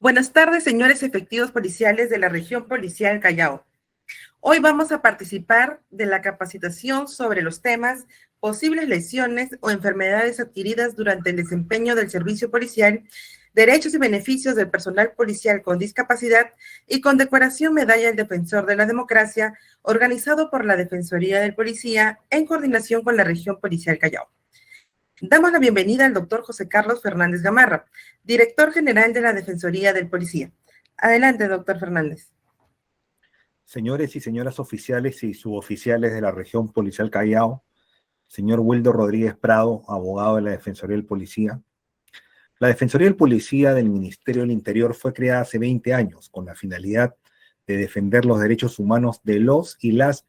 Buenas tardes, señores efectivos policiales de la región policial Callao. Hoy vamos a participar de la capacitación sobre los temas posibles lesiones o enfermedades adquiridas durante el desempeño del servicio policial, derechos y beneficios del personal policial con discapacidad y condecoración Medalla al Defensor de la Democracia, organizado por la Defensoría del Policía en coordinación con la región policial Callao. Damos la bienvenida al doctor José Carlos Fernández Gamarra, director general de la Defensoría del Policía. Adelante, doctor Fernández. Señores y señoras oficiales y suboficiales de la región policial Callao, señor Wildo Rodríguez Prado, abogado de la Defensoría del Policía. La Defensoría del Policía del Ministerio del Interior fue creada hace 20 años con la finalidad de defender los derechos humanos de los y las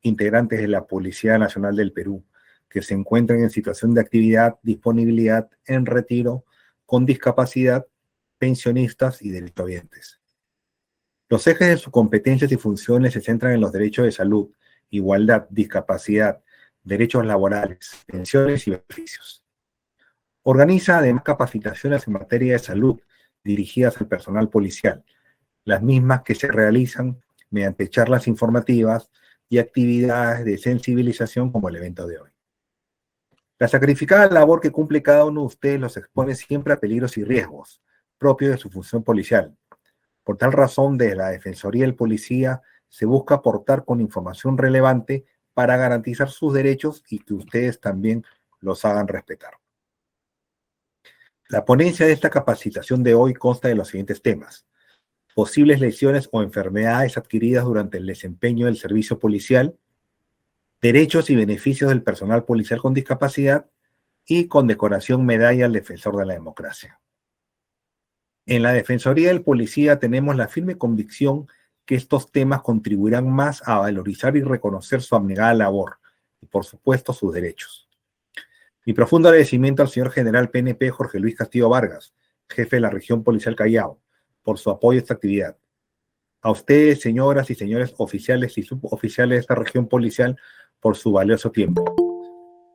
integrantes de la Policía Nacional del Perú, que se encuentran en situación de actividad, disponibilidad, en retiro, con discapacidad, pensionistas y derechohabientes. Los ejes de sus competencias y funciones se centran en los derechos de salud, igualdad, discapacidad, derechos laborales, pensiones y beneficios. Organiza además capacitaciones en materia de salud dirigidas al personal policial, las mismas que se realizan mediante charlas informativas y actividades de sensibilización como el evento de hoy. La sacrificada labor que cumple cada uno de ustedes los expone siempre a peligros y riesgos propios de su función policial. Por tal razón, desde la Defensoría del Policía se busca aportar con información relevante para garantizar sus derechos y que ustedes también los hagan respetar. La ponencia de esta capacitación de hoy consta de los siguientes temas: posibles lesiones o enfermedades adquiridas durante el desempeño del servicio policial, derechos y beneficios del personal policial con discapacidad y condecoración Medalla al Defensor de la Democracia. En la Defensoría del Policía tenemos la firme convicción que estos temas contribuirán más a valorizar y reconocer su abnegada labor y, por supuesto, sus derechos. Mi profundo agradecimiento al señor general PNP Jorge Luis Castillo Vargas, jefe de la región policial Callao, por su apoyo a esta actividad. A ustedes, señoras y señores oficiales y suboficiales de esta región policial, por su valioso tiempo.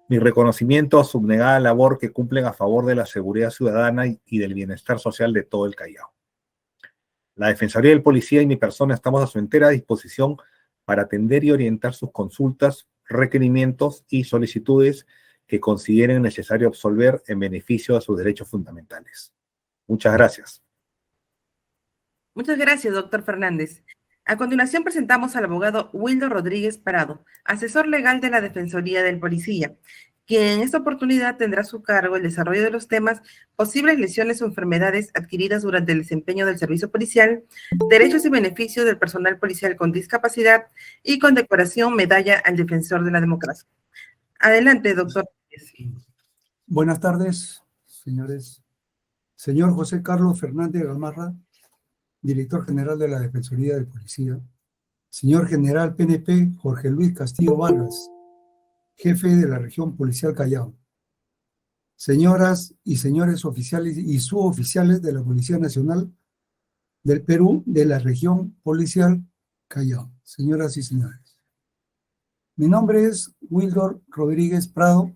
Mi reconocimiento a su abnegada labor que cumplen a favor de la seguridad ciudadana y del bienestar social de todo el Callao. La Defensoría del Policía y mi persona estamos a su entera disposición para atender y orientar sus consultas, requerimientos y solicitudes que consideren necesario absolver en beneficio de sus derechos fundamentales. Muchas gracias. Muchas gracias, doctor Fernández. A continuación presentamos al abogado Wildo Rodríguez Prado, asesor legal de la Defensoría del Policía, quien en esta oportunidad tendrá a su cargo el desarrollo de los temas posibles lesiones o enfermedades adquiridas durante el desempeño del servicio policial, derechos y beneficios del personal policial con discapacidad y condecoración Medalla al Defensor de la Democracia. Adelante, doctor. Buenas tardes, señores. Señor José Carlos Fernández Gamarra, director general de la Defensoría del Policía. Señor general PNP Jorge Luis Castillo Vargas, jefe de la región policial Callao. Señoras y señores oficiales y suboficiales de la Policía Nacional del Perú, de la región policial Callao. Señoras y señores. Mi nombre es Wildo Rodríguez Prado,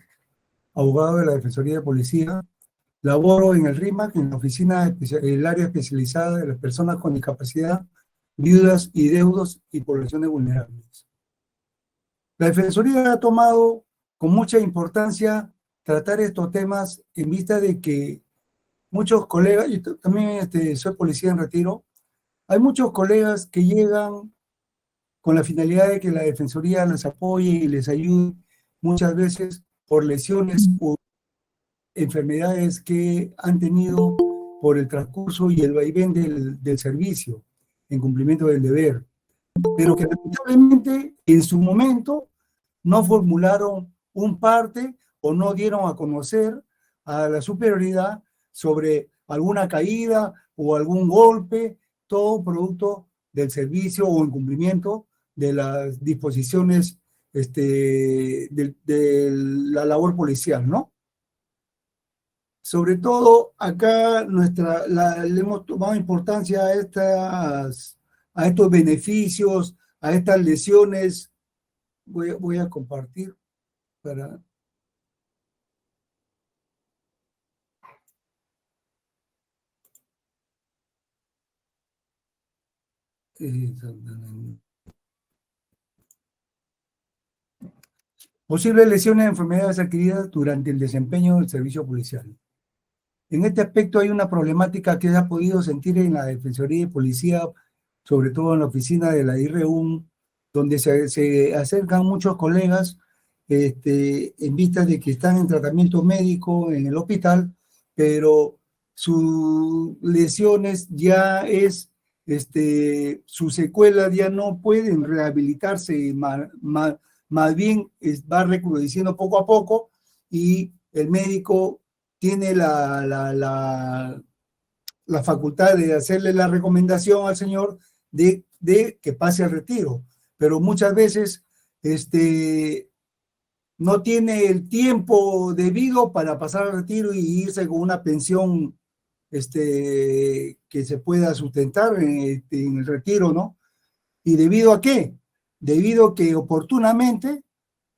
abogado de la Defensoría de Policía. Laboro en el RIMAC, en la oficina, el área especializada de las personas con discapacidad, viudas y deudos y poblaciones vulnerables. La Defensoría ha tomado con mucha importancia tratar estos temas en vista de que muchos colegas, y también soy policía en retiro, hay muchos colegas que llegan con la finalidad de que la Defensoría les apoye y les ayude muchas veces por lesiones o enfermedades que han tenido por el transcurso y el vaivén del servicio en cumplimiento del deber, pero que lamentablemente en su momento no formularon un parte o no dieron a conocer a la superioridad sobre alguna caída o algún golpe, todo producto del servicio o incumplimiento de las disposiciones de la labor policial, ¿no? Sobre todo acá le hemos tomado importancia a estos beneficios, a estas lesiones. Voy a compartir para... posibles lesiones de enfermedades adquiridas durante el desempeño del servicio policial. En este aspecto hay una problemática que se ha podido sentir en la Defensoría de Policía, sobre todo en la oficina de la IREUM, donde se acercan muchos colegas en vista de que están en tratamiento médico en el hospital, pero sus lesiones ya es, sus secuelas ya no pueden rehabilitarse, más bien va recrudeciendo poco a poco y el médico tiene la facultad de hacerle la recomendación al señor de que pase al retiro, pero muchas veces no tiene el tiempo debido para pasar al retiro y irse con una pensión que se pueda sustentar en el retiro, ¿no? ¿Y debido a qué? Debido a que oportunamente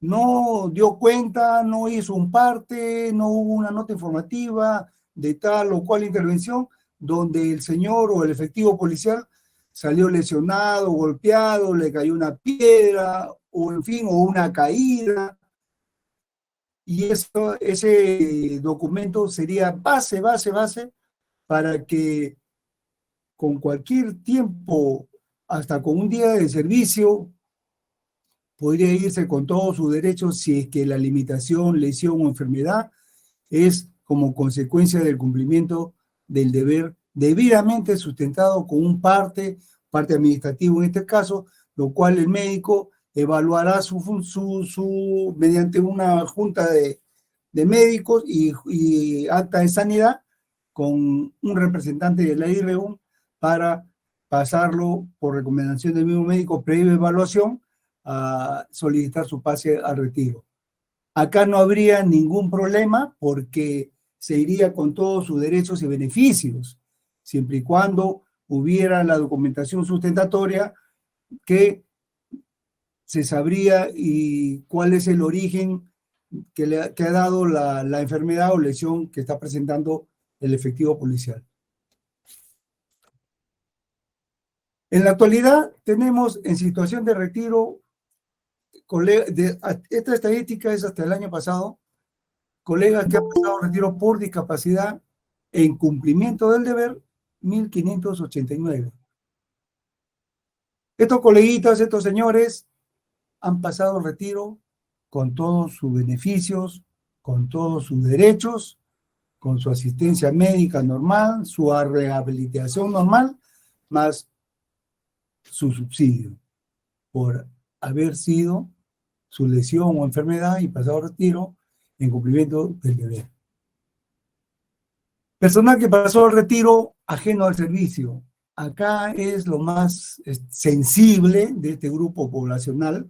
no dio cuenta, no hizo un parte, no hubo una nota informativa de tal o cual intervención donde el señor o el efectivo policial salió lesionado, golpeado, le cayó una piedra, o en fin, o una caída. Y ese documento sería base para que con cualquier tiempo, hasta con un día de servicio, podría irse con todos sus derechos si es que la limitación, lesión o enfermedad es como consecuencia del cumplimiento del deber debidamente sustentado con un parte administrativo en este caso, lo cual el médico evaluará mediante una junta de médicos y acta de sanidad con un representante de la IREUM para pasarlo por recomendación del mismo médico previa evaluación a solicitar su pase al retiro. Acá no habría ningún problema porque se iría con todos sus derechos y beneficios, siempre y cuando hubiera la documentación sustentatoria que se sabría y cuál es el origen que ha dado la enfermedad o lesión que está presentando el efectivo policial. En la actualidad tenemos en situación de retiro, esta estadística es hasta el año pasado, colegas que han pasado retiro por discapacidad en cumplimiento del deber, 1.589. Estos coleguitas, estos señores, han pasado retiro con todos sus beneficios, con todos sus derechos, con su asistencia médica normal, su rehabilitación normal, más su subsidio por haber sido su lesión o enfermedad y pasado retiro en cumplimiento del deber. Personal que pasó al retiro ajeno al servicio. Acá es lo más sensible de este grupo poblacional,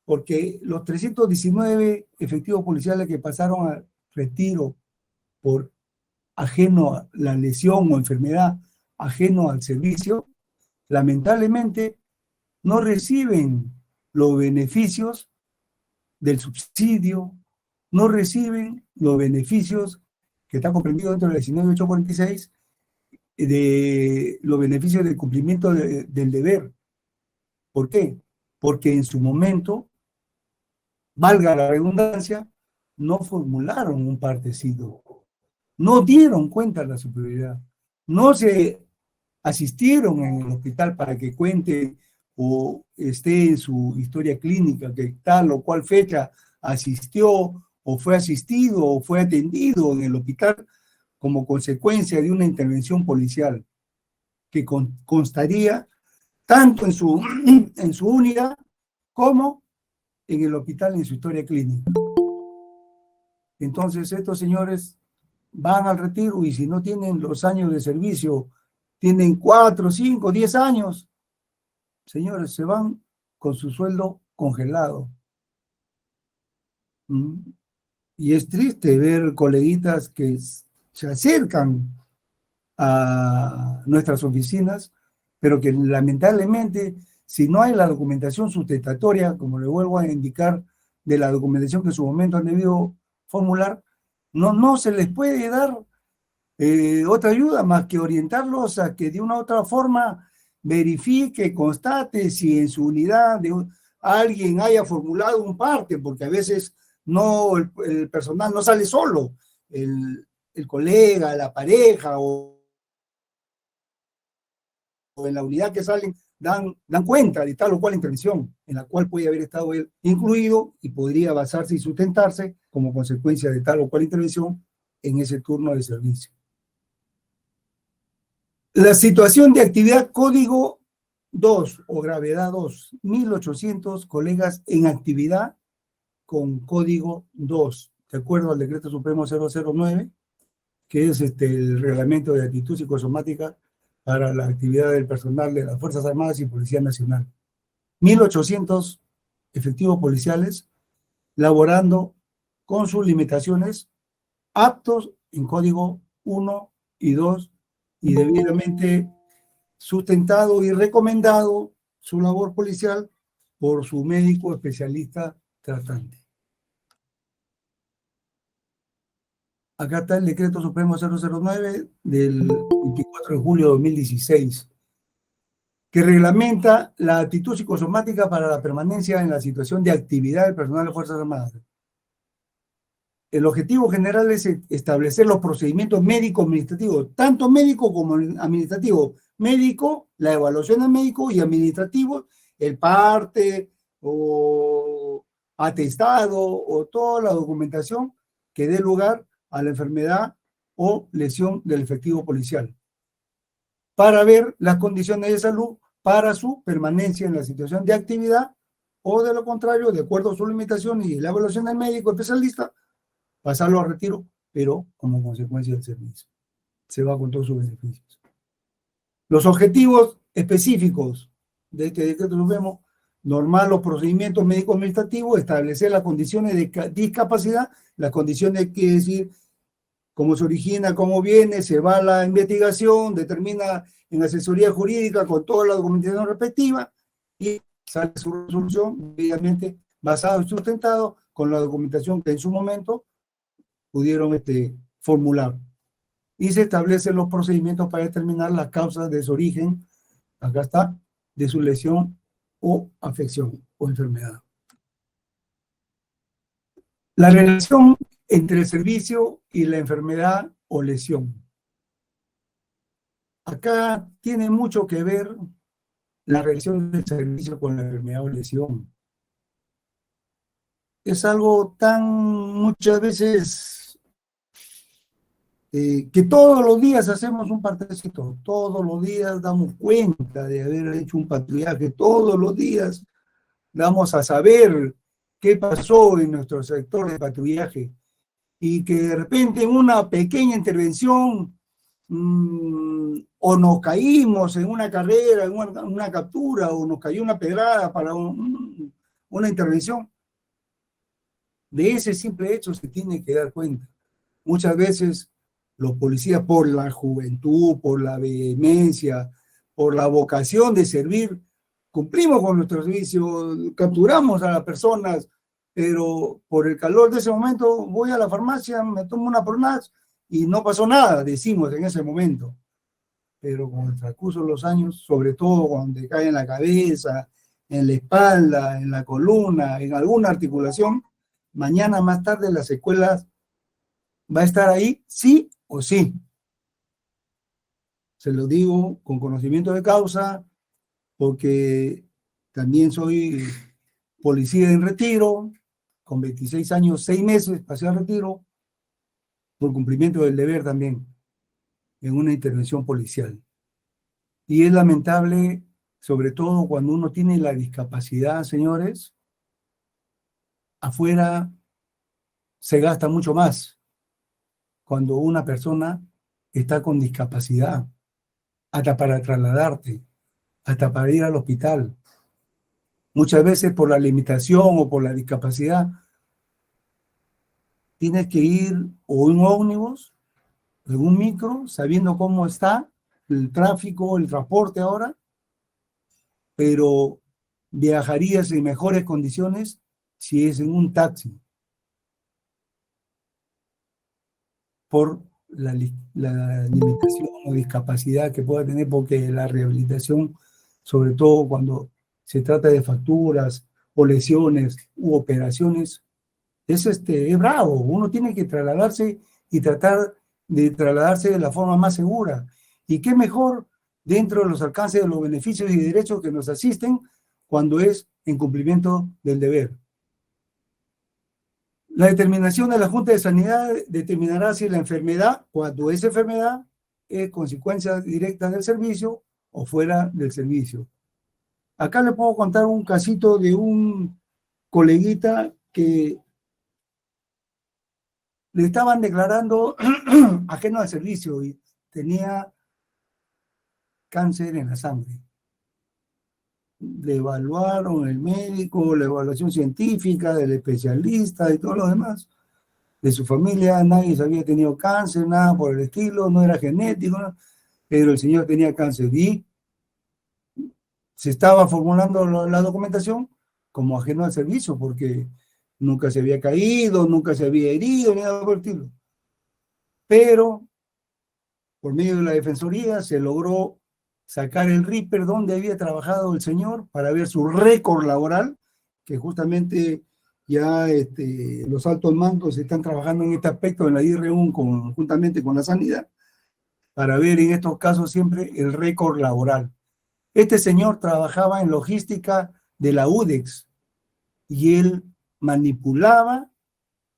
porque los 319 efectivos policiales que pasaron al retiro por ajeno a la lesión o enfermedad, ajeno al servicio, lamentablemente no reciben los beneficios del subsidio, no reciben los beneficios que está comprendido dentro de la 19846, de los beneficios del cumplimiento del deber. ¿Por qué? Porque en su momento, valga la redundancia, no formularon un partecido, no dieron cuenta de la superioridad, no se asistieron en el hospital para que cuente o esté en su historia clínica que tal o cual fecha asistió o fue asistido o fue atendido en el hospital como consecuencia de una intervención policial que constaría tanto en su unidad como en el hospital en su historia clínica. Entonces estos señores van al retiro y si no tienen los años de servicio, tienen 4, 5, 10 años, señores, se van con su sueldo congelado. Y es triste ver coleguitas que se acercan a nuestras oficinas, pero que lamentablemente, si no hay la documentación sustentatoria, como le vuelvo a indicar, de la documentación que en su momento han debido formular, no se les puede dar otra ayuda más que orientarlos a que de una u otra forma verifique, constate si en su unidad alguien haya formulado un parte, porque a veces no, el personal no sale solo, el colega, la pareja o en la unidad que salen dan cuenta de tal o cual intervención en la cual puede haber estado él incluido y podría basarse y sustentarse como consecuencia de tal o cual intervención en ese turno de servicio. La situación de actividad código 2 o gravedad 2, 1800 colegas en actividad con código 2, de acuerdo al decreto supremo 009, que es el reglamento de actitud psicosomática para la actividad del personal de las Fuerzas Armadas y Policía Nacional. 1800 efectivos policiales laborando con sus limitaciones, aptos en código 1 y 2 y debidamente sustentado y recomendado su labor policial por su médico especialista tratante. Acá está el decreto supremo 009 del 24 de julio de 2016, que reglamenta la actitud psicosomática para la permanencia en la situación de actividad del personal de Fuerzas Armadas. El objetivo general es establecer los procedimientos médico-administrativos, tanto médico como administrativo. Médico, la evaluación del médico, y administrativo, el parte o atestado o toda la documentación que dé lugar a la enfermedad o lesión del efectivo policial, para ver las condiciones de salud para su permanencia en la situación de actividad, o de lo contrario, de acuerdo a su limitación y la evaluación del médico especialista, pasarlo a retiro, pero como consecuencia del servicio. Se va con todos sus beneficios. Los objetivos específicos de este decreto supremo: normar los procedimientos médico-administrativos, establecer las condiciones de discapacidad, las condiciones, quiere decir, cómo se origina, cómo viene, se va a la investigación, determina en asesoría jurídica con toda la documentación respectiva y sale su resolución, obviamente basado y sustentado con la documentación que en su momento pudieron formular. Y se establecen los procedimientos para determinar las causas de su origen, acá está, de su lesión o afección o enfermedad. La relación entre el servicio y la enfermedad o lesión. Acá tiene mucho que ver la relación del servicio con la enfermedad o lesión. Es algo tan muchas veces que todos los días hacemos un partecito, todos los días damos cuenta de haber hecho un patrullaje, todos los días damos a saber qué pasó en nuestro sector de patrullaje, y que de repente en una pequeña intervención o nos caímos en una carrera, en una captura, o nos cayó una pedrada para una intervención. De ese simple hecho se tiene que dar cuenta. Muchas veces los policías, por la juventud, por la vehemencia, por la vocación de servir, cumplimos con nuestro servicio, capturamos a las personas, pero por el calor de ese momento voy a la farmacia, me tomo una Pronaz y no pasó nada, decimos en ese momento. Pero con el transcurso de los años, sobre todo cuando te cae en la cabeza, en la espalda, en la columna, en alguna articulación, mañana más tarde las secuelas va a estar ahí, sí o sí. Se lo digo con conocimiento de causa, porque también soy policía en retiro, con 26 años, 6 meses pasé a retiro, por cumplimiento del deber también, en una intervención policial. Y es lamentable, sobre todo cuando uno tiene la discapacidad, señores, afuera se gasta mucho más cuando una persona está con discapacidad, hasta para trasladarte, hasta para ir al hospital. Muchas veces por la limitación o por la discapacidad, tienes que ir o en un ómnibus, en un micro, sabiendo cómo está el tráfico, el transporte ahora, pero viajarías en mejores condiciones si es en un taxi, por la limitación o discapacidad que pueda tener, porque la rehabilitación sobre todo cuando se trata de facturas o lesiones u operaciones, es bravo. Uno tiene que trasladarse y tratar de trasladarse de la forma más segura. Y qué mejor dentro de los alcances de los beneficios y derechos que nos asisten cuando es en cumplimiento del deber. La determinación de la Junta de Sanidad determinará si la enfermedad, cuando esa enfermedad es consecuencia directa del servicio o fuera del servicio. Acá le puedo contar un casito de un coleguita que le estaban declarando ajeno al servicio y tenía cáncer en la sangre. Le evaluaron el médico, la evaluación científica del especialista y todo lo demás. De su familia nadie había tenido cáncer, nada por el estilo, no era genético, ¿no? Pero el señor tenía cáncer y se estaba formulando la documentación como ajeno al servicio porque nunca se había caído, nunca se había herido, ni nada por el estilo. Pero por medio de la Defensoría se logró sacar el RIPER donde había trabajado el señor para ver su récord laboral, que justamente ya los altos mandos están trabajando en este aspecto en la IR1 conjuntamente con la sanidad, para ver en estos casos siempre el récord laboral. Este señor trabajaba en logística de la UDEX y él manipulaba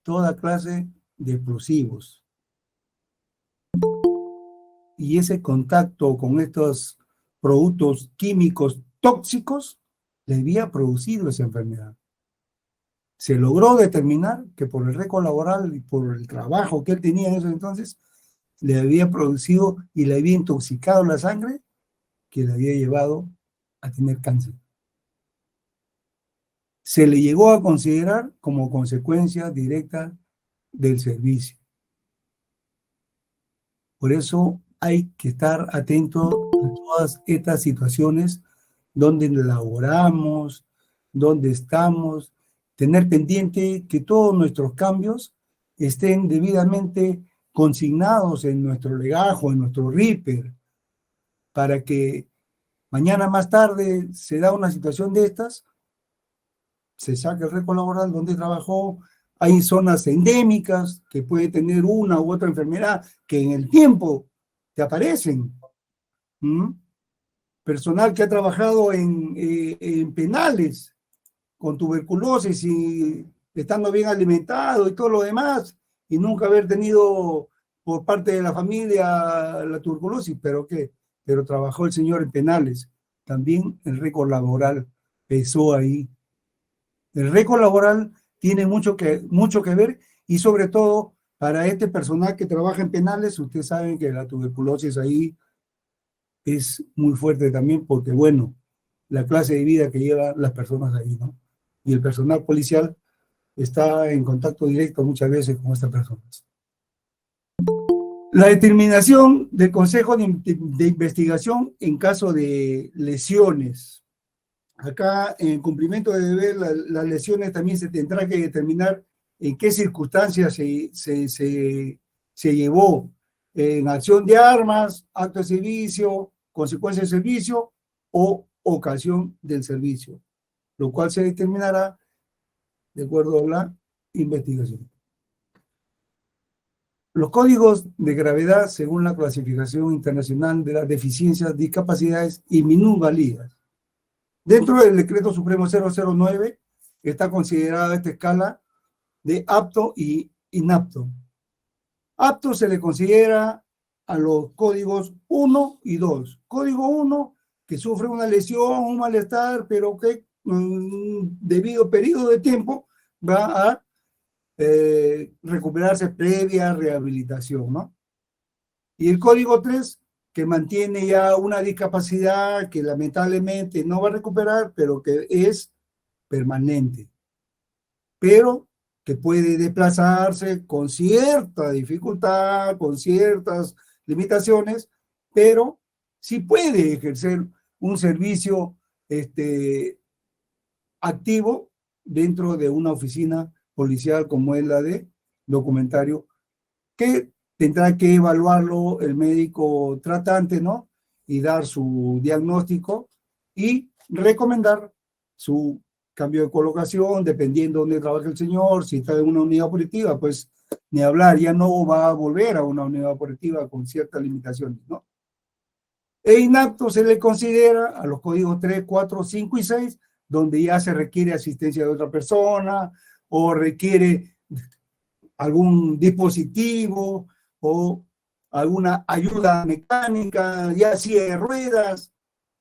toda clase de explosivos. Y ese contacto con estos productos químicos tóxicos le había producido esa enfermedad. Se logró determinar que por el récord laboral y por el trabajo que él tenía en ese entonces, le había producido y le había intoxicado la sangre que le había llevado a tener cáncer. Se le llegó a considerar como consecuencia directa del servicio. Por eso hay que estar atento a todas estas situaciones donde laboramos, donde estamos, tener pendiente que todos nuestros cambios estén debidamente consignados en nuestro legajo, en nuestro RIPER, para que mañana más tarde se da una situación de estas, se saca el récord laboral donde trabajó. Hay zonas endémicas que puede tener una u otra enfermedad que en el tiempo te aparecen. Personal que ha trabajado en penales con tuberculosis y estando bien alimentado y todo lo demás, y nunca haber tenido por parte de la familia la tuberculosis, pero trabajó el señor en penales. También el récord laboral pesó ahí. El récord laboral tiene mucho que ver, y sobre todo para este personal que trabaja en penales, ustedes saben que la tuberculosis ahí es muy fuerte también porque, bueno, la clase de vida que llevan las personas ahí, ¿no? Y el personal policial está en contacto directo muchas veces con estas personas. La determinación del Consejo de Investigación en caso de lesiones. Acá, en cumplimiento de deber, las lesiones también se tendrá que determinar en qué circunstancias se llevó, en acción de armas, acto de servicio, consecuencia del servicio o ocasión del servicio, lo cual se determinará de acuerdo a la investigación. Los códigos de gravedad según la clasificación internacional de las deficiencias, discapacidades y minusvalías. Dentro del Decreto Supremo 009 está considerada esta escala de apto y inapto. Apto se le considera a los códigos 1 y 2. Código 1, que sufre una lesión, un malestar, pero que debido a periodo de tiempo va a recuperarse previa rehabilitación, ¿no? Y el código 3, que mantiene ya una discapacidad que lamentablemente no va a recuperar, pero que es permanente, pero que puede desplazarse con cierta dificultad, con ciertas limitaciones, pero sí puede ejercer un servicio activo dentro de una oficina policial como es la de documentario, que tendrá que evaluarlo el médico tratante, ¿no? Y dar su diagnóstico y recomendar su cambio de colocación, dependiendo de dónde trabaja el señor. Si está en una unidad operativa, pues ni hablar, ya no va a volver a una unidad operativa con ciertas limitaciones, ¿no? E inapto se le considera a los códigos 3, 4, 5 y 6, donde ya se requiere asistencia de otra persona o requiere algún dispositivo o alguna ayuda mecánica, ya silla de ruedas,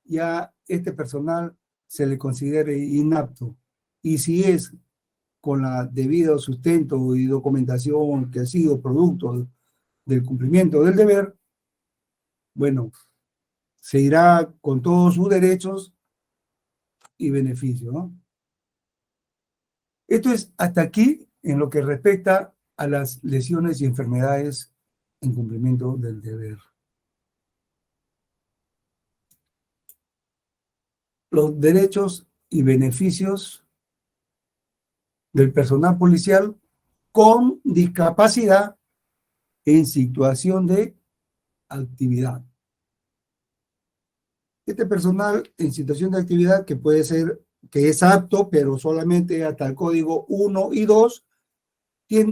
ya este personal se le considere inapto. Y si es con la debido sustento y documentación que ha sido producto del cumplimiento del deber, bueno, se irá con todos sus derechos y beneficios, ¿no? Esto es hasta aquí en lo que respecta a las lesiones y enfermedades en cumplimiento del deber. Los derechos y beneficios del personal policial con discapacidad en situación de actividad. Este personal en situación de actividad, que puede ser, que es apto, pero solamente hasta el código 1 y 2,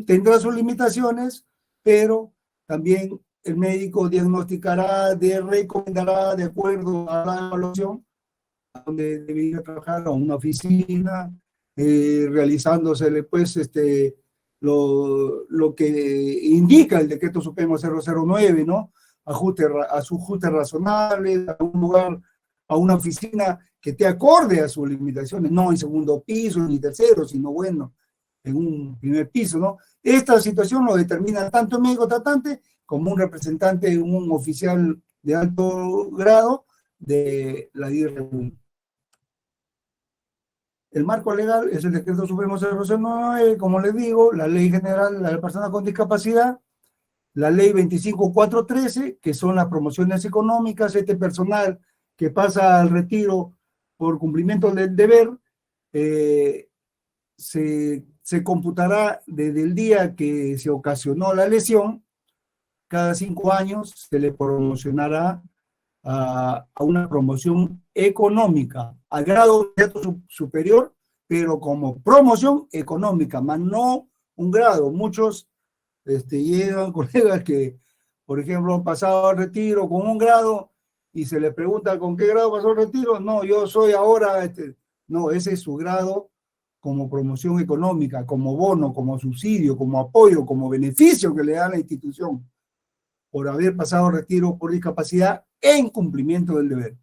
tendrá sus limitaciones, pero también el médico diagnosticará, recomendará de acuerdo a la evaluación a donde debería trabajar, a una oficina, realizándosele pues lo que indica el decreto supremo 009, ¿no? A sus ajustes razonables, a un lugar, a una oficina que esté acorde a sus limitaciones, no en segundo piso ni tercero, sino bueno, en un primer piso, ¿no? Esta situación lo determina tanto el médico tratante como un representante, un oficial de alto grado de la DIRREUN. El marco legal es el decreto supremo 009, como les digo, la ley general de la persona con discapacidad, la ley 25413, que son las promociones económicas. Este personal que pasa al retiro por cumplimiento del deber, se computará desde el día que se ocasionó la lesión. Cada 5 años se le promocionará a una promoción económica, al grado superior, pero como promoción económica, más no un grado. Muchos llegan colegas que, por ejemplo, han pasado al retiro con un grado y se les pregunta con qué grado pasó el retiro. No, yo soy ahora, no, ese es su grado como promoción económica, como bono, como subsidio, como apoyo, como beneficio que le da la institución por haber pasado retiro por discapacidad en cumplimiento del deber.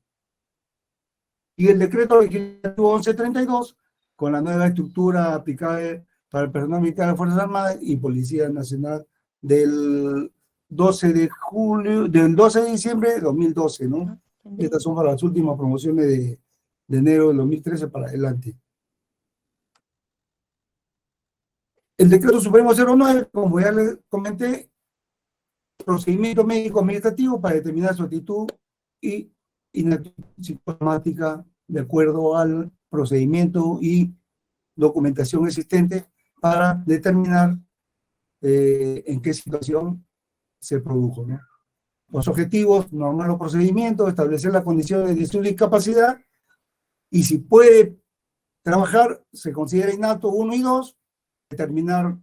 Y el decreto legislativo 1132, con la nueva estructura aplicada para el personal militar de Fuerzas Armadas y Policía Nacional del 12 de diciembre de 2012, ¿no? Estas son para las últimas promociones de enero del 2013 para adelante. El decreto supremo 09, como ya les comenté, procedimiento médico administrativo para determinar su actitud y inactitud psicosomática de acuerdo al procedimiento y documentación existente para determinar en qué situación se produjo, ¿no? Los objetivos, normar los procedimientos, establecer las condiciones de su discapacidad y si puede trabajar, se considera inapto 1 y 2, determinar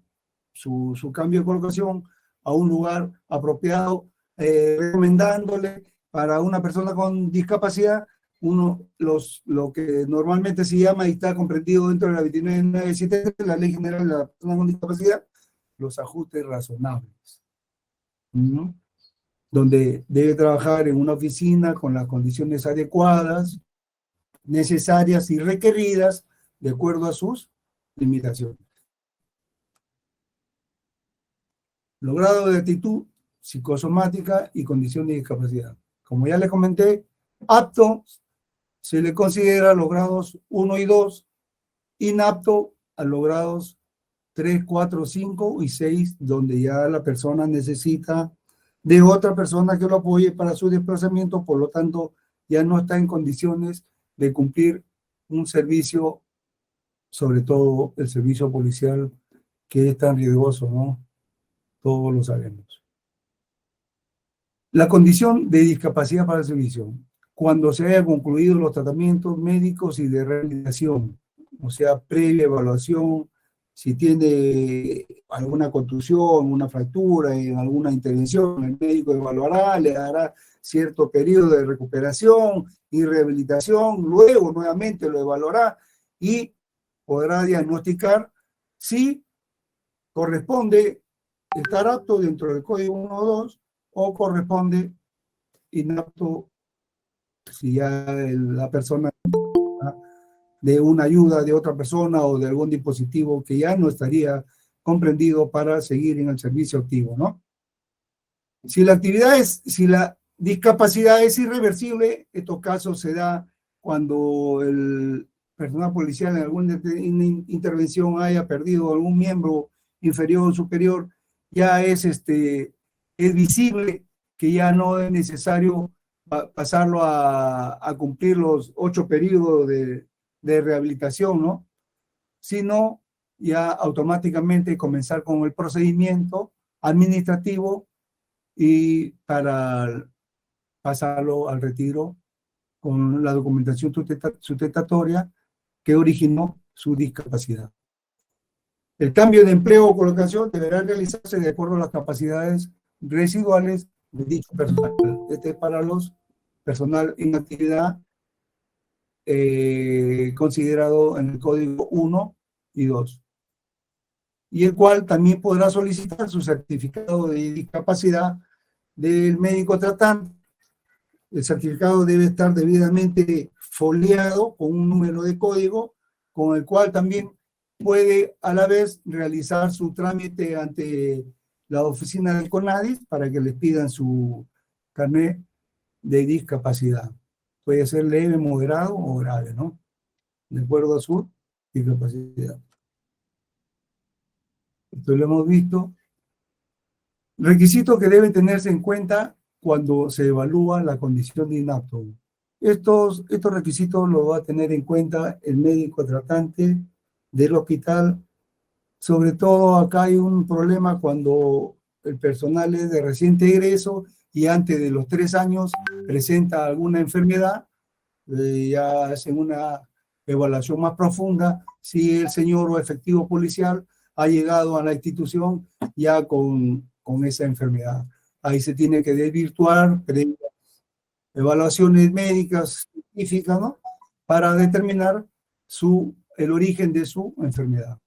su cambio de colocación a un lugar apropiado, recomendándole para una persona con discapacidad lo que normalmente se llama y está comprendido dentro de la 29973, la Ley General de la Persona con Discapacidad, los ajustes razonables, ¿no? Donde debe trabajar en una oficina con las condiciones adecuadas, necesarias y requeridas de acuerdo a sus limitaciones. Logrado de actitud psicosomática y condición de discapacidad. Como ya les comenté, apto se le considera los grados 1 y 2, inapto a los grados 3, 4, 5 y 6, donde ya la persona necesita de otra persona que lo apoye para su desplazamiento, por lo tanto, ya no está en condiciones de cumplir un servicio, sobre todo el servicio policial, que es tan riesgoso, ¿no? Todos lo sabemos. La condición de discapacidad para el servicio. cuando se haya concluido los tratamientos médicos y de rehabilitación, o sea, previa evaluación, si tiene alguna contusión, una fractura, en alguna intervención, el médico evaluará, le dará cierto periodo de recuperación y rehabilitación, luego nuevamente lo evaluará y podrá diagnosticar si corresponde estar apto dentro del código 1 o 2 o corresponde inapto si ya la persona de una ayuda de otra persona o de algún dispositivo que ya no estaría comprendido para seguir en el servicio activo, ¿no? Si la discapacidad es irreversible, estos casos se da cuando el personal policial en alguna intervención haya perdido algún miembro inferior o superior, ya es visible que ya no es necesario pasarlo a cumplir los 8 periodos de rehabilitación, ¿no? Sino ya automáticamente comenzar con el procedimiento administrativo y para pasarlo al retiro con la documentación sustentatoria que originó su discapacidad. El cambio de empleo o colocación deberá realizarse de acuerdo a las capacidades residuales de dicho personal. Este es para los personal en actividad considerado en el código 1 y 2, y el cual también podrá solicitar su certificado de discapacidad del médico tratante. El certificado debe estar debidamente foliado con un número de código, con el cual también puede a la vez realizar su trámite ante la oficina del CONADIS para que les pidan su carnet de discapacidad. Puede ser leve, moderado o grave, ¿no? De acuerdo a su discapacidad. Esto lo hemos visto. Requisitos que deben tenerse en cuenta cuando se evalúa la condición de inapto. Estos requisitos los va a tener en cuenta el médico tratante del hospital. Sobre todo acá hay un problema cuando el personal es de reciente egreso y antes de los 3 años presenta alguna enfermedad, ya hacen una evaluación más profunda si el señor o efectivo policial ha llegado a la institución ya con esa enfermedad. Ahí se tiene que desvirtuar evaluaciones médicas científicas, ¿no? Para determinar el origen de su enfermedad.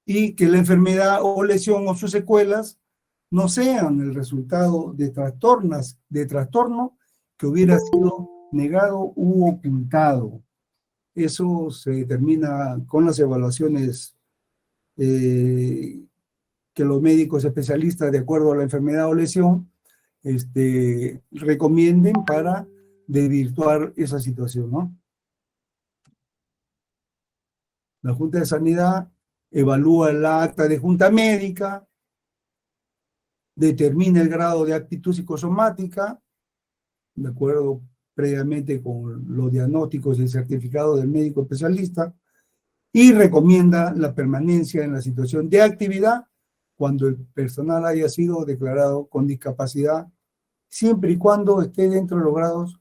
Y que la enfermedad o lesión o sus secuelas no sean el resultado de trastorno que hubiera sido negado u ocultado. Eso se determina con las evaluaciones que los médicos especialistas, de acuerdo a la enfermedad o lesión, recomienden para desvirtuar esa situación, ¿no? La Junta de Sanidad evalúa el acta de junta médica, determina el grado de aptitud psicosomática, de acuerdo previamente con los diagnósticos y el certificado del médico especialista, y recomienda la permanencia en la situación de actividad cuando el personal haya sido declarado con discapacidad, siempre y cuando esté dentro de los grados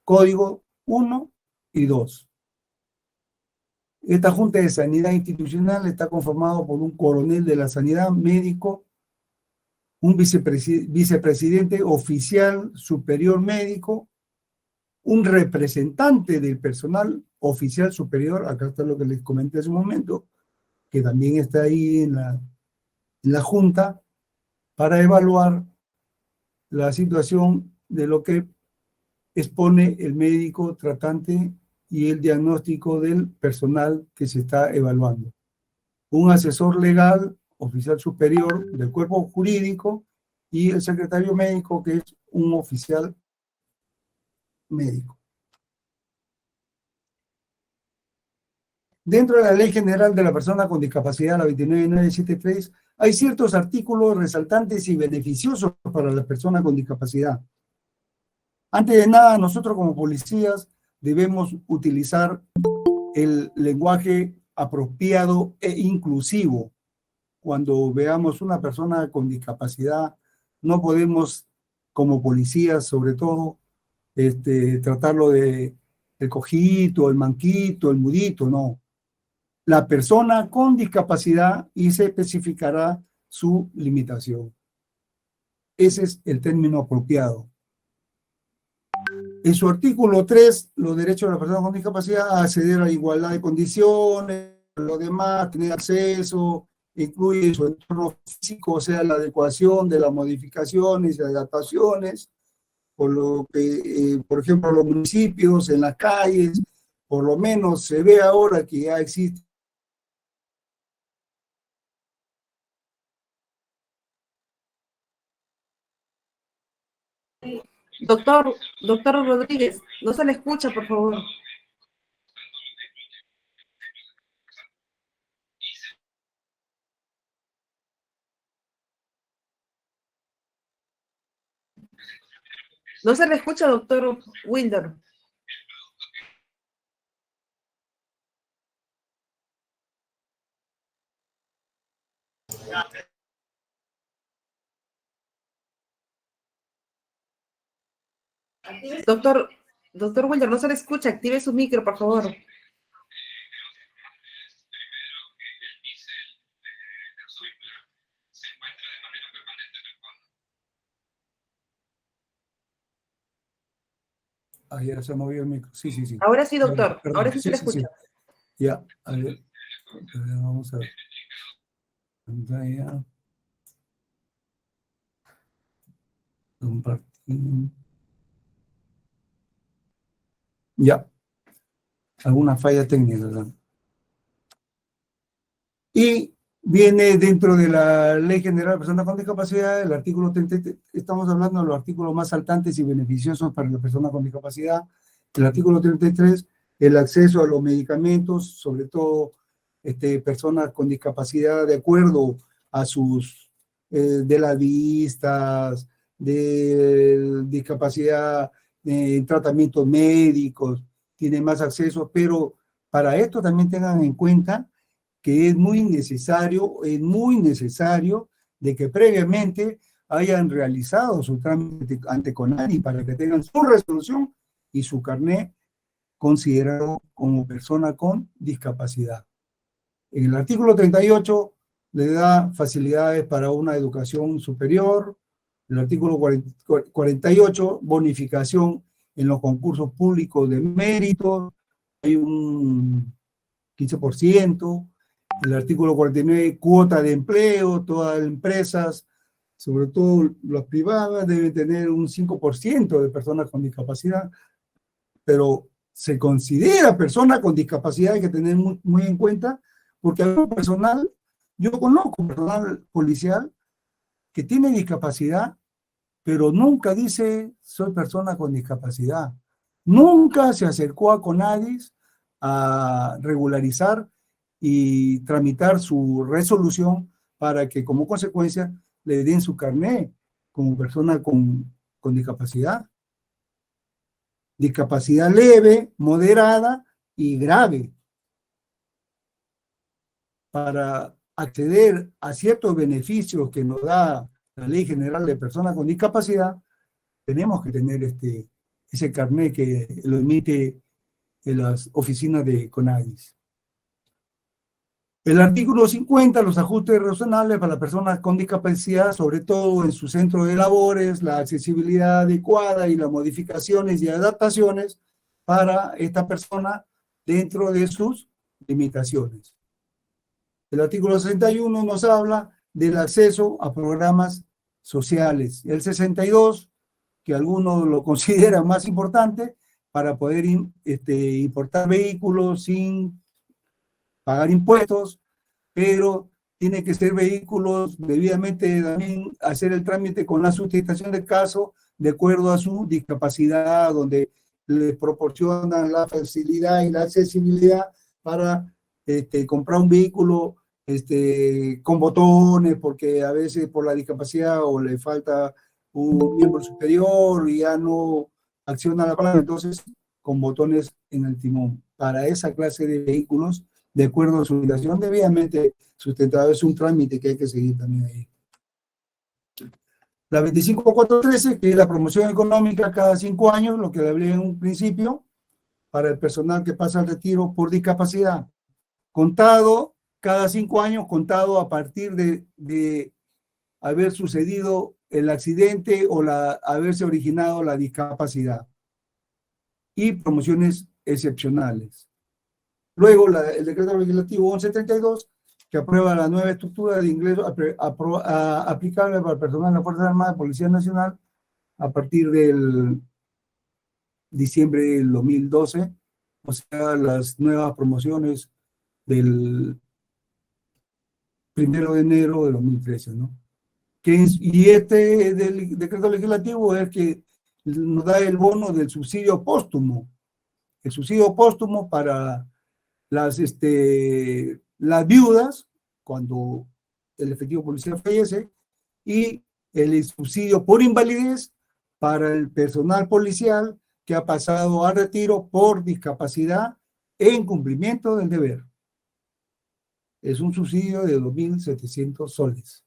código 1 y 2. Esta Junta de Sanidad Institucional está conformado por un coronel de la sanidad, médico, un vicepresidente oficial superior médico, un representante del personal oficial superior, acá está lo que les comenté hace un momento, que también está ahí en la Junta, para evaluar la situación de lo que expone el médico tratante y el diagnóstico del personal que se está evaluando. Un asesor legal, oficial superior del cuerpo jurídico, y el secretario médico, que es un oficial médico. Dentro de la Ley General de la Persona con Discapacidad, la 29973, hay ciertos artículos resaltantes y beneficiosos para las personas con discapacidad. Antes de nada, nosotros como policías debemos utilizar el lenguaje apropiado e inclusivo. Cuando veamos una persona con discapacidad, no podemos, como policías sobre todo, tratarlo de el cojito, el manquito, el mudito, no. La persona con discapacidad y se especificará su limitación. Ese es el término apropiado. En su artículo 3, los derechos de la persona con discapacidad a acceder a igualdad de condiciones, lo demás, tener acceso, incluye su entorno físico, o sea, la adecuación de las modificaciones y adaptaciones, por lo que, por ejemplo, los municipios, en las calles, por lo menos se ve ahora que ya existe. Doctor Rodríguez, no se le escucha, por favor. No se le escucha, doctor Wilder. Doctor Wilder, no se le escucha. Active su micro, por favor. Ya se movió el micro. Sí, sí, sí. Ahora sí, doctor. Perdón, Ahora sí se le escucha. Sí. Ya, a ver. Vamos a ver. Pantalla. Compartir. Ya. Alguna falla técnica, ¿verdad? Y viene dentro de la Ley General de Personas con Discapacidad, el artículo 33, estamos hablando de los artículos más saltantes y beneficiosos para las personas con discapacidad. El artículo 33, el acceso a los medicamentos, sobre todo personas con discapacidad de acuerdo a sus, de las vistas, de discapacidad en tratamientos médicos, tienen más acceso, pero para esto también tengan en cuenta que es muy necesario de que previamente hayan realizado su trámite ante CONADI para que tengan su resolución y su carnet considerado como persona con discapacidad. En el artículo 38 le da facilidades para una educación superior. El artículo 48, bonificación en los concursos públicos de mérito, hay un 15%. El artículo 49, cuota de empleo, todas las empresas, sobre todo las privadas, deben tener un 5% de personas con discapacidad, pero se considera persona con discapacidad, hay que tener muy en cuenta, porque hay personal, yo conozco personal policial que tiene discapacidad, pero nunca dice soy persona con discapacidad. Nunca se acercó a CONADIS a regularizar y tramitar su resolución para que como consecuencia le den su carnet como persona con discapacidad. Discapacidad leve, moderada y grave. Para acceder a ciertos beneficios que nos da la Ley General de Personas con Discapacidad, tenemos que tener ese carnet que lo emite en las oficinas de CONADIS. El artículo 50, los ajustes razonables para las personas con discapacidad, sobre todo en su centro de labores, la accesibilidad adecuada y las modificaciones y adaptaciones para esta persona dentro de sus limitaciones. El artículo 61 nos habla del acceso a programas sociales. El 62, que algunos lo consideran más importante, para poder importar vehículos sin pagar impuestos, pero tiene que ser vehículos debidamente también hacer el trámite con la sustentación del caso de acuerdo a su discapacidad, donde les proporcionan la facilidad y la accesibilidad para comprar un vehículo con botones, porque a veces por la discapacidad o le falta un miembro superior y ya no acciona la palanca, entonces con botones en el timón. Para esa clase de vehículos, de acuerdo a su ubicación, debidamente sustentado, es un trámite que hay que seguir también ahí. La 25413, que es la promoción económica cada 5 años, lo que le hablé en un principio, para el personal que pasa al retiro por discapacidad. Contado cada 5 años, contado a partir de haber sucedido el accidente o haberse originado la discapacidad. Y promociones excepcionales. Luego, el decreto legislativo 1132, que aprueba la nueva estructura de ingreso aplicable para el personal de las Fuerzas Armadas y Policía Nacional a partir del diciembre del 2012, o sea, las nuevas promociones del 1 de enero de 2013, ¿no? Y este del decreto legislativo es que nos da el bono del subsidio póstumo, el subsidio póstumo para las viudas cuando el efectivo policial fallece, y el subsidio por invalidez para el personal policial que ha pasado a retiro por discapacidad en cumplimiento del deber. Es un subsidio de 2.700 soles.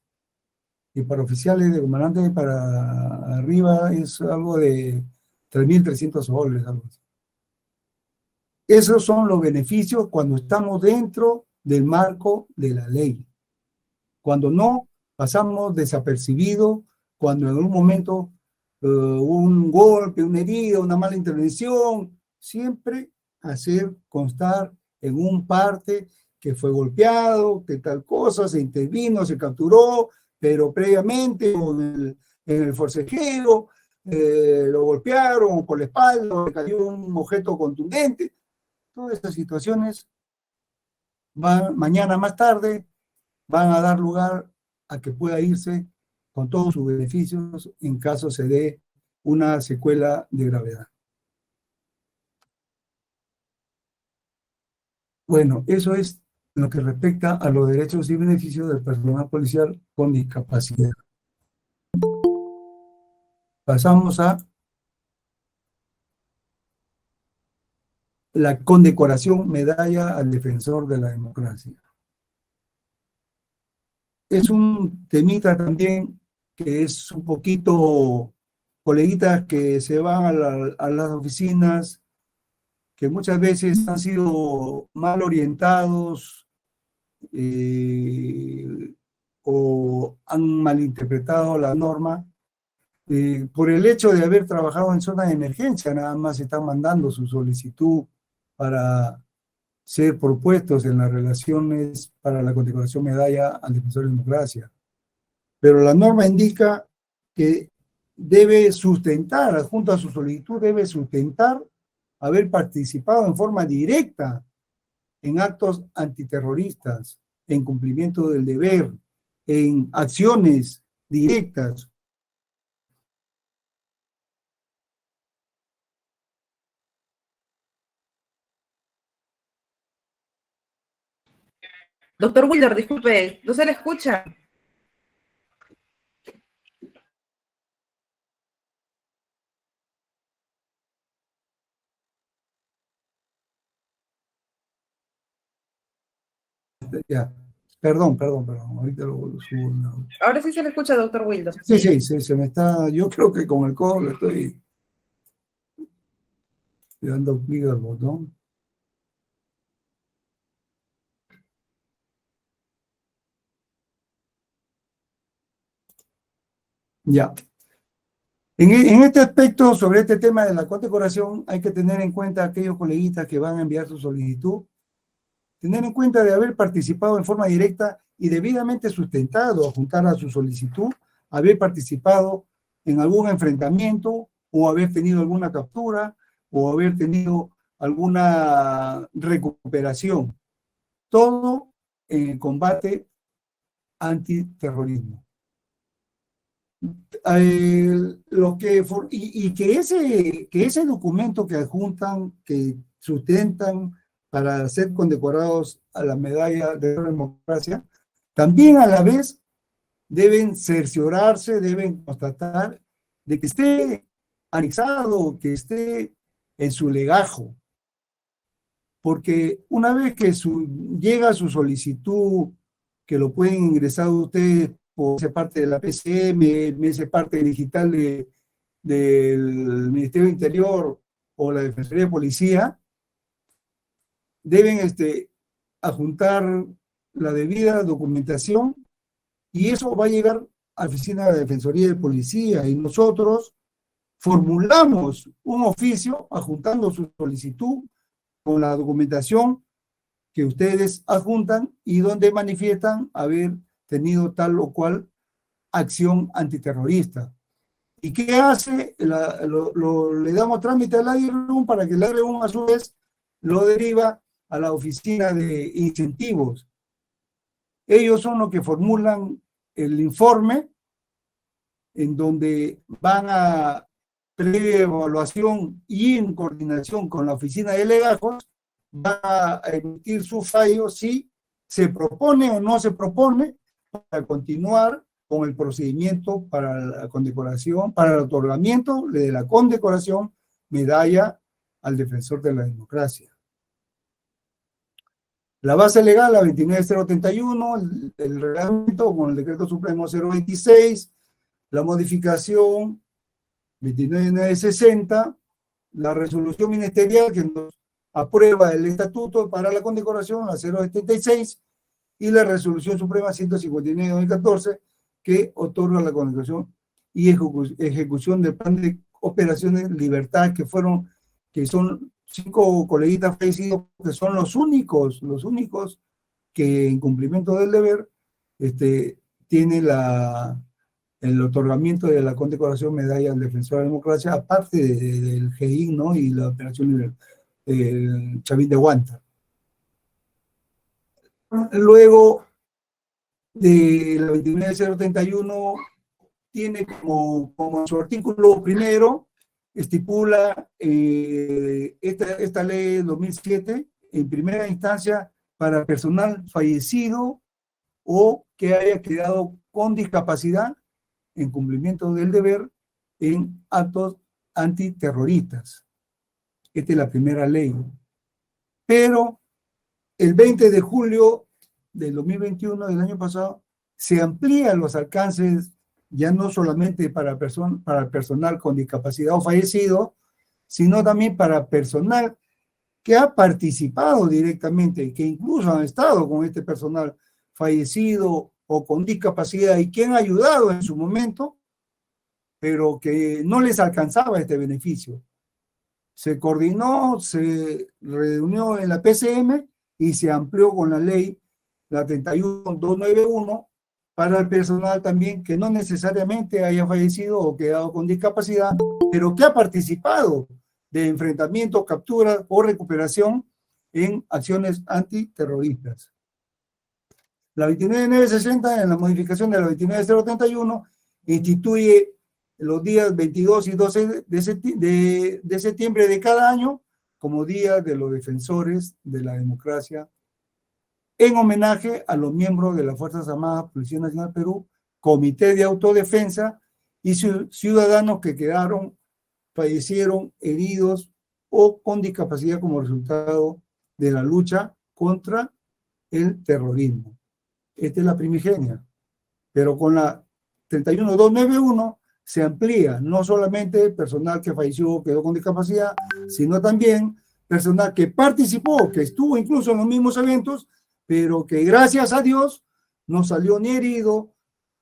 Y para oficiales de comandante para arriba es algo de 3.300 soles, algo así. Esos son los beneficios cuando estamos dentro del marco de la ley. Cuando no, pasamos desapercibidos, cuando en algún momento un golpe, una herida, una mala intervención, siempre hacer constar en un parte que fue golpeado, que tal cosa, se intervino, se capturó, pero previamente en el forcejeo lo golpearon por la espalda, le cayó un objeto contundente. Todas estas situaciones mañana más tarde van a dar lugar a que pueda irse con todos sus beneficios en caso se dé una secuela de gravedad. Bueno, eso es lo que respecta a los derechos y beneficios del personal policial con discapacidad. Pasamos a la condecoración Medalla al Defensor de la Democracia. Es un temita también que es un poquito coleguitas que se van a las oficinas, que muchas veces han sido mal orientados o han malinterpretado la norma. Por el hecho de haber trabajado en zona de emergencia, nada más están mandando su solicitud para ser propuestos en las relaciones para la condecoración Medalla al Defensor de la Democracia. Pero la norma indica que debe sustentar, junto a su solicitud, debe sustentar haber participado en forma directa en actos antiterroristas, en cumplimiento del deber, en acciones directas. Doctor Wilder, disculpe, ¿no se le escucha? Ya. Perdón. Ahorita lo subo. No. Ahora sí se le escucha, doctor Wilder. Sí, se me está. Yo creo que con el codo le estoy dando clic al botón. Ya. En este aspecto, sobre este tema de la condecoración, hay que tener en cuenta a aquellos coleguitas que van a enviar su solicitud, tener en cuenta de haber participado en forma directa y debidamente sustentado, juntar a su solicitud, haber participado en algún enfrentamiento o haber tenido alguna captura o haber tenido alguna recuperación. Todo en el combate antiterrorismo. Que ese documento que adjuntan, que sustentan para ser condecorados a la medalla de la democracia, también a la vez deben cerciorarse, deben constatar de que esté anexado, que esté en su legajo. Porque una vez que llega su solicitud, que lo pueden ingresar ustedes o sea parte de la PCM, me hace parte digital del Ministerio del Interior o la Defensoría de Policía, deben adjuntar la debida documentación y eso va a llegar a la oficina de la Defensoría de Policía y nosotros formulamos un oficio adjuntando su solicitud con la documentación que ustedes adjuntan y donde manifiestan haber tenido tal o cual acción antiterrorista. ¿Y qué hace? Le damos trámite al AIRUM para que el AIRUM a su vez lo deriva a la oficina de incentivos. Ellos son los que formulan el informe en donde van a previa evaluación y en coordinación con la oficina de legajos, va a emitir su fallo si se propone o no se propone para continuar con el procedimiento para la condecoración, para el otorgamiento de la condecoración medalla al defensor de la democracia. La base legal, la 29031, el reglamento con el decreto supremo 026, la modificación 29960, la resolución ministerial que nos aprueba el estatuto para la condecoración, la 076, y la resolución suprema 159-2014 que otorga la condecoración y ejecución del plan de operaciones Libertad, que son 5 coleguitas fallecidos, que son los únicos que en cumplimiento del deber tienen el otorgamiento de la condecoración medalla al defensor de la democracia, aparte del GI, ¿no? Y la operación Chavín de Huanta. Luego de la 29031 tiene como su artículo primero, estipula esta ley 2007 en primera instancia para personal fallecido o que haya quedado con discapacidad en cumplimiento del deber en actos antiterroristas. Esta es la primera ley. Pero el 20 de julio del 2021, del año pasado, se amplían los alcances ya no solamente para personal con discapacidad o fallecido, sino también para personal que ha participado directamente, que incluso han estado con este personal fallecido o con discapacidad y que han ayudado en su momento, pero que no les alcanzaba este beneficio. Se coordinó, se reunió en la PCM y se amplió con la ley, la 31291, para el personal también que no necesariamente haya fallecido o quedado con discapacidad, pero que ha participado de enfrentamiento, captura o recuperación en acciones antiterroristas. La 29960, en la modificación de la 29031, instituye los días 22 y 12 de septiembre de cada año como Día de los Defensores de la Democracia, en homenaje a los miembros de las Fuerzas Armadas, Policía Nacional del Perú, Comité de Autodefensa y ciudadanos que fallecieron, heridos o con discapacidad como resultado de la lucha contra el terrorismo. Esta es la primigenia. Pero con la 31291 se amplía no solamente personal que falleció o quedó con discapacidad, sino también personal que participó, que estuvo incluso en los mismos eventos, pero que gracias a Dios no salió ni herido,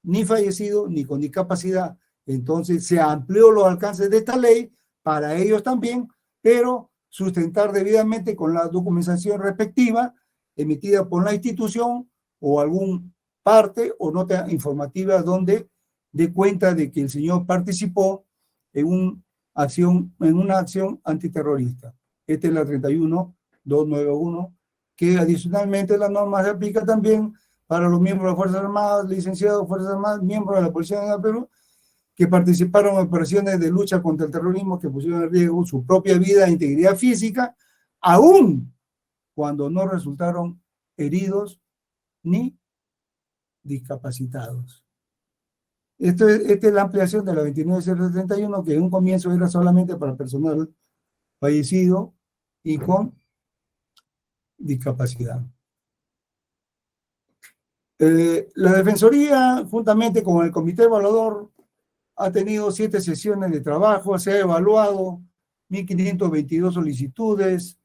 ni fallecido, ni con discapacidad. Entonces se amplió los alcances de esta ley para ellos también, pero sustentar debidamente con la documentación respectiva emitida por la institución o algún parte o nota informativa donde dé cuenta de que el señor participó en una acción antiterrorista. Esta es la 31291, que adicionalmente la norma se aplica también para los miembros de las Fuerzas Armadas, licenciados de Fuerzas Armadas, miembros de la Policía Nacional del Perú, que participaron en operaciones de lucha contra el terrorismo que pusieron en riesgo su propia vida e integridad física, aún cuando no resultaron heridos ni discapacitados. Esta es la ampliación de la 29031, que en un comienzo era solamente para personal fallecido y con discapacidad. La Defensoría, juntamente con el Comité Evaluador, ha tenido 7 sesiones de trabajo, se ha evaluado 1.522 solicitudes,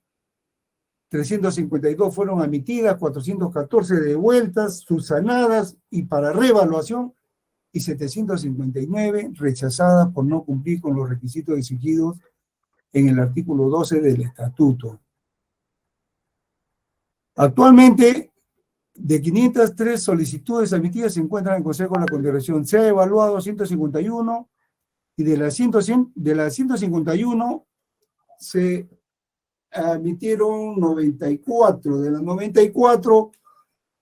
352 fueron admitidas, 414 devueltas, subsanadas y para reevaluación, y 759 rechazadas por no cumplir con los requisitos exigidos en el artículo 12 del Estatuto. Actualmente, de 503 solicitudes admitidas se encuentran en el Consejo de la Congregación. Se ha evaluado 151 y de las 151 se admitieron 94. De las 94,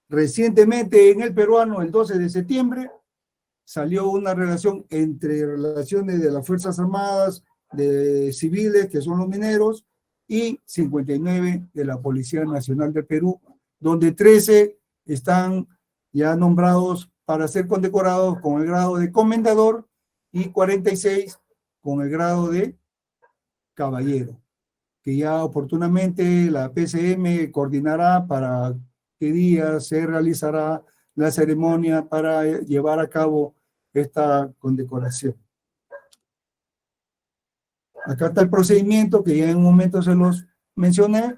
recientemente en el peruano, el 12 de septiembre, salió una relación entre relaciones de las Fuerzas Armadas, de civiles, que son los mineros, y 59 de la Policía Nacional del Perú, donde 13 están ya nombrados para ser condecorados con el grado de comendador y 46 con el grado de caballero, que ya oportunamente la PCM coordinará para qué día se realizará la ceremonia para llevar a cabo esta condecoración. Acá está el procedimiento que ya en un momento se los mencioné.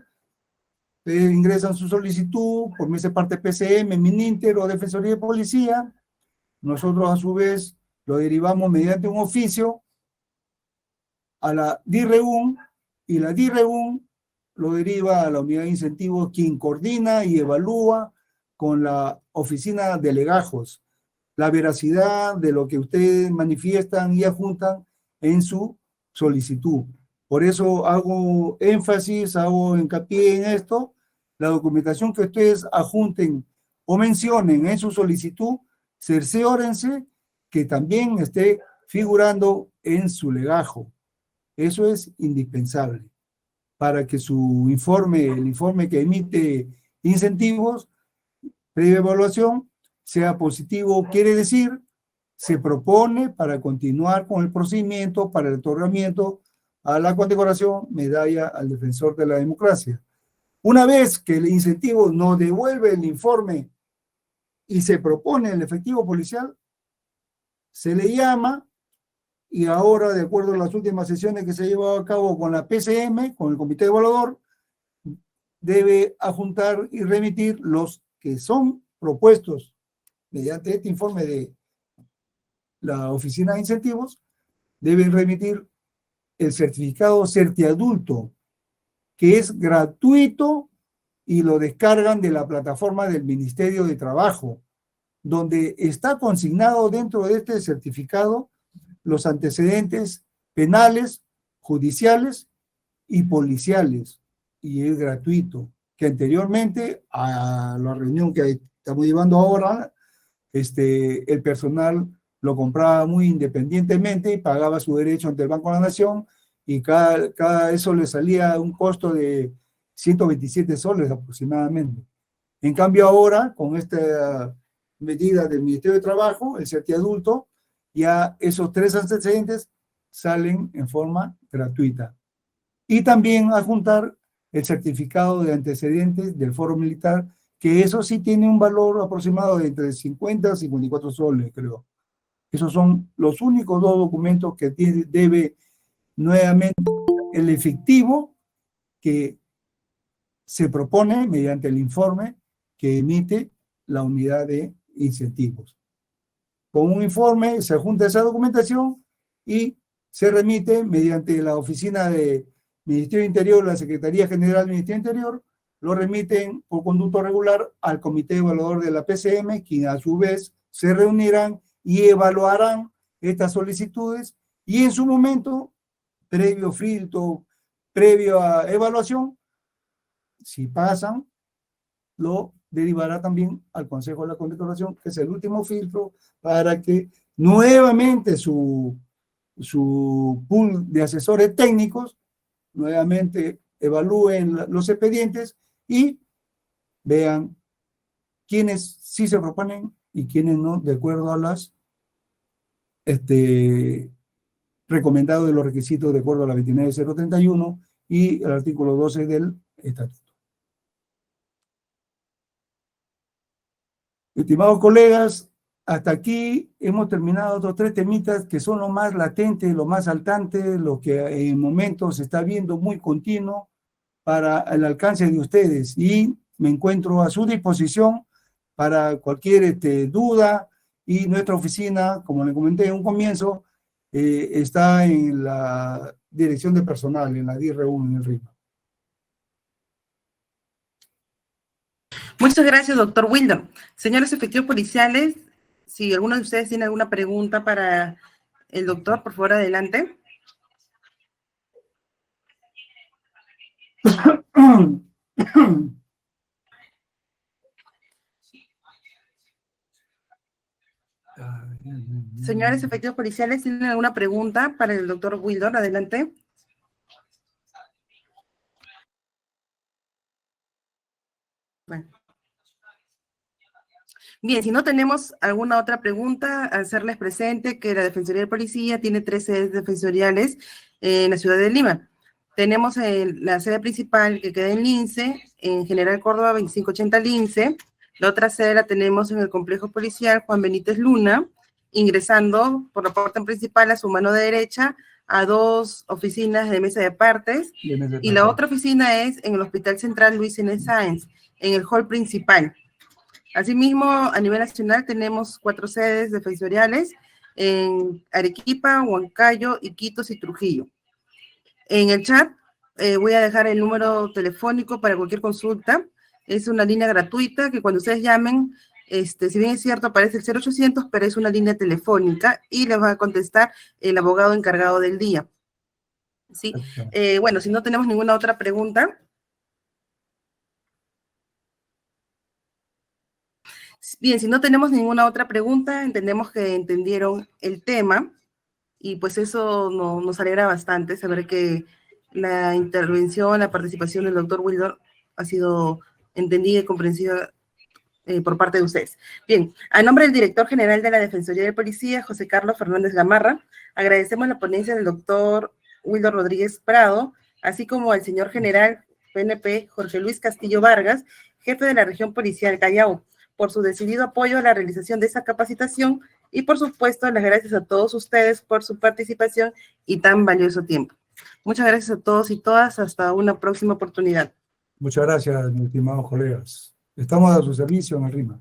Ustedes ingresan su solicitud, por mi parte PCM, Mininter o Defensoría de Policía. Nosotros a su vez lo derivamos mediante un oficio a la DIRREUN y la DIRREUN lo deriva a la unidad de incentivos, quien coordina y evalúa con la oficina de legajos la veracidad de lo que ustedes manifiestan y adjuntan en su solicitud. Por eso hago énfasis, hago hincapié en esto. La documentación que ustedes adjunten o mencionen en su solicitud, cerciórense que también esté figurando en su legajo. Eso es indispensable para que su informe, el informe que emite incentivos, previa evaluación, sea positivo. Quiere decir, se propone para continuar con el procedimiento para el otorgamiento a la condecoración medalla al defensor de la democracia. Una vez que el incentivo nos devuelve el informe y se propone el efectivo policial, se le llama, y ahora, de acuerdo a las últimas sesiones que se ha llevado a cabo con la PCM, con el Comité Evaluador, debe adjuntar y remitir los que son propuestos mediante este informe de la Oficina de Incentivos, deben remitir el certificado Certiadulto, que es gratuito y lo descargan de la plataforma del Ministerio de Trabajo, donde está consignado dentro de este certificado los antecedentes penales, judiciales y policiales, y es gratuito, que anteriormente a la reunión que estamos llevando ahora, el personal lo compraba muy independientemente y pagaba su derecho ante el Banco de la Nación, y cada eso le salía un costo de 127 soles aproximadamente. En cambio ahora, con esta medida del Ministerio de Trabajo, el Certiadulto, ya esos 3 antecedentes salen en forma gratuita. Y también adjuntar el certificado de antecedentes del Foro Militar, que eso sí tiene un valor aproximado de entre 50 y 54 soles, creo. Esos son los únicos 2 documentos que debe nuevamente el efectivo que se propone mediante el informe que emite la unidad de incentivos. Con un informe se adjunta esa documentación y se remite mediante la oficina de Ministerio Interior, la Secretaría General del Ministerio Interior, lo remiten por conducto regular al Comité Evaluador de la PCM, quien a su vez se reunirán y evaluarán estas solicitudes, y en su momento, previo filtro, previo a evaluación, si pasan, lo derivará también al Consejo de la Condecoración, que es el último filtro, para que nuevamente su pool de asesores técnicos nuevamente evalúen los expedientes y vean quiénes sí se proponen y quiénes no, de acuerdo a las recomendados de los requisitos de acuerdo a la 29031 y el artículo 12 del Estatuto. Estimados colegas, hasta aquí hemos terminado otros 3 temitas que son lo más latente, lo más saltante, lo que en momentos se está viendo muy continuo para el alcance de ustedes. Y me encuentro a su disposición para cualquier duda, y nuestra oficina, como le comenté en un comienzo, está en la dirección de personal, en la DIR1 en el RIMA. Muchas gracias, doctor Wilder. Señores efectivos policiales, si alguno de ustedes tiene alguna pregunta para el doctor, por favor, adelante. Señores efectivos policiales, ¿tienen alguna pregunta para el doctor Wilder? Adelante. Bueno. Bien, si no tenemos alguna otra pregunta, hacerles presente que la Defensoría de Policía tiene 3 sedes defensoriales en la ciudad de Lima. Tenemos la sede principal que queda en Lince, en General Córdoba 2580 Lince. La otra sede la tenemos en el complejo policial Juan Benítez Luna, ingresando por la puerta principal a su mano derecha a 2 oficinas de mesa de partes, y la otra oficina es en el Hospital Central Luis N. Sáenz, en el hall principal. Asimismo, a nivel nacional tenemos 4 sedes defensoriales en Arequipa, Huancayo, Iquitos y Trujillo. En el chat voy a dejar el número telefónico para cualquier consulta. Es una línea gratuita que cuando ustedes llamen, si bien es cierto, aparece el 0800, pero es una línea telefónica y les va a contestar el abogado encargado del día. ¿Sí? Bueno, si no tenemos ninguna otra pregunta. Bien, si no tenemos ninguna otra pregunta, entendemos que entendieron el tema y pues eso nos alegra bastante saber que la intervención, la participación del doctor Wilder ha sido entendida y comprensiva por parte de ustedes. Bien, a nombre del director general de la Defensoría de Policía, José Carlos Fernández Gamarra, agradecemos la ponencia del doctor Wilder Rodríguez Prado, así como al señor general PNP Jorge Luis Castillo Vargas, jefe de la región policial Callao, por su decidido apoyo a la realización de esa capacitación y, por supuesto, las gracias a todos ustedes por su participación y tan valioso tiempo. Muchas gracias a todos y todas. Hasta una próxima oportunidad. Muchas gracias, mis estimados colegas. Estamos a su servicio en el RIMA.